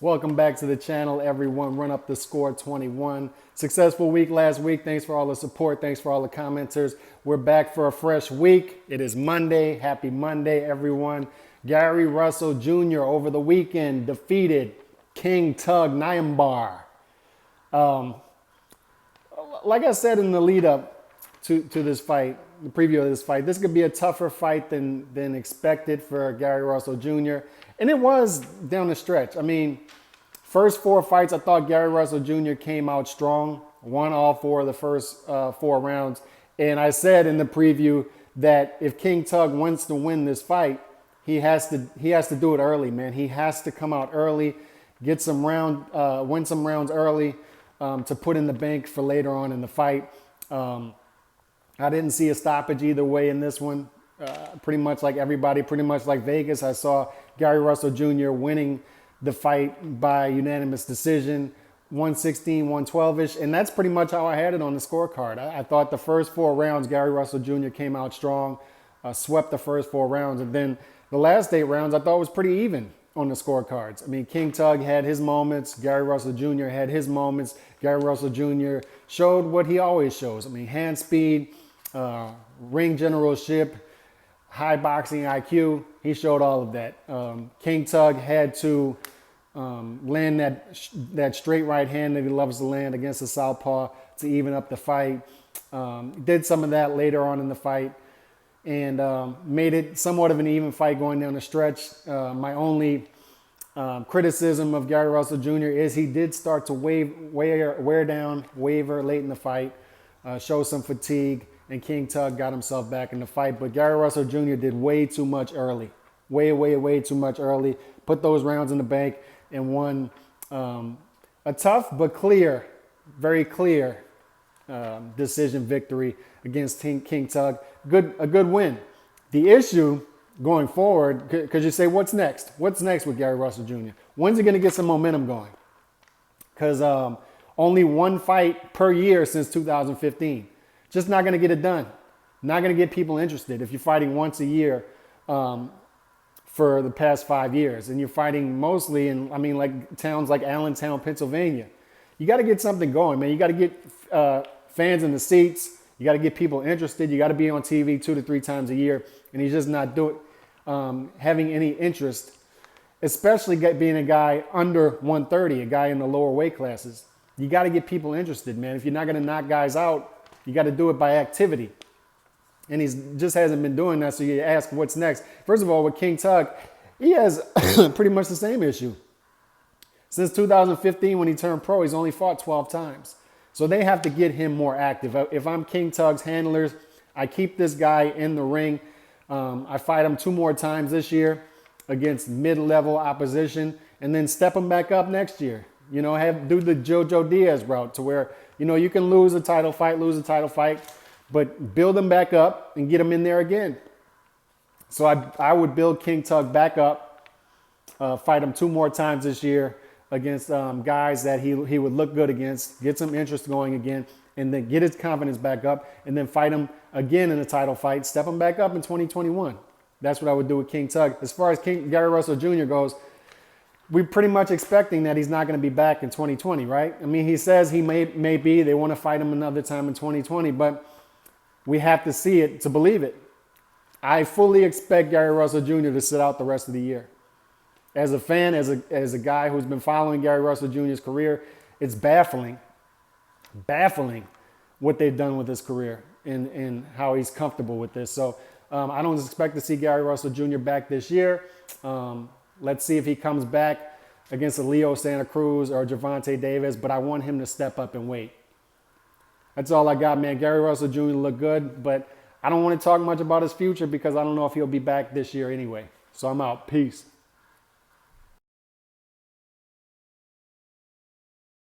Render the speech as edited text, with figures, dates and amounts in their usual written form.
Welcome back to the channel, everyone. Run Up the Score 21. Successful week last week. Thanks for all the support. Thanks for all the commenters. We're back for a fresh week. It is Monday. Happy Monday, everyone. Gary Russell Jr. over the weekend defeated King Tug Nyambar. Like I said in the lead up to this fight, the preview of this fight, this could be a tougher fight than expected for Gary Russell Jr. And it was down the stretch. I mean, first four fights, I thought Gary Russell Jr. came out strong, won all four of the first four rounds. And I said in the preview that if King Tug wants to win this fight, he has to do it early, man. He has to come out early, get some win some rounds early to put in the bank for later on in the fight. I didn't see a stoppage either way in this one. Pretty much like everybody, pretty much like Vegas, I saw Gary Russell Jr. winning the fight by unanimous decision, 116, 112-ish. And that's pretty much how I had it on the scorecard. I thought the first four rounds, Gary Russell Jr. came out strong, swept the first four rounds. And then the last 8 rounds, I thought was pretty even on the scorecards. I mean, King Tug had his moments. Gary Russell Jr. had his moments. Gary Russell Jr. showed what he always shows. I mean, hand speed, ring generalship, high boxing IQ. He showed all of that. King Tug had to land that straight right hand that he loves to land against the southpaw to even up the fight. Did some of that later on in the fight and made it somewhat of an even fight going down the stretch. My only criticism of Gary Russell Jr. is he did start to waver late in the fight, show some fatigue. And King Tug got himself back in the fight. But Gary Russell Jr. did way too much early. Way too much early. Put those rounds in the bank and won a tough but clear, very clear decision victory against King Tug. A good win. The issue going forward, because you say, what's next? What's next with Gary Russell Jr.? When's he going to get some momentum going? Because only one fight per year since 2015. Just not going to get it done. Not going to get people interested if you're fighting once a year for the past 5 years. And you're fighting mostly in, like towns like Allentown, Pennsylvania. You got to get something going, man. You got to get fans in the seats. You got to get people interested. You got to be on TV 2 to 3 times a year. And he's just not having any interest, especially being a guy under 130, a guy in the lower weight classes. You got to get people interested, man. If you're not going to knock guys out, you got to do it by activity. And he just hasn't been doing that. So you ask, what's next? First of all, with King Tug, he has pretty much the same issue. Since 2015, when he turned pro, he's only fought 12 times. So they have to get him more active. If I'm King Tug's handlers, I keep this guy in the ring. I fight him 2 more times this year against mid-level opposition and then step him back up next year. You know, do the Jojo Diaz route to where, you know, you can lose a title fight, but build them back up and get them in there again. So I would build King Tug back up, fight him 2 more times this year against guys that he would look good against, get some interest going again, and then get his confidence back up, and then fight him again in a title fight, step him back up in 2021. That's what I would do with King Tug. As far as Gary Russell Jr. goes, we're pretty much expecting that he's not going to be back in 2020, right? I mean, he says he may be. They want to fight him another time in 2020, but we have to see it to believe it. I fully expect Gary Russell Jr. to sit out the rest of the year. As a fan, as a guy who's been following Gary Russell Jr.'s career, it's baffling what they've done with his career and how he's comfortable with this. So I don't expect to see Gary Russell Jr. back this year. Let's see if he comes back against a Leo Santa Cruz or Gervonta Davis, but I want him to step up and wait. That's all I got, man. Gary Russell Jr. looked good, but I don't want to talk much about his future because I don't know if he'll be back this year anyway. So I'm out. Peace.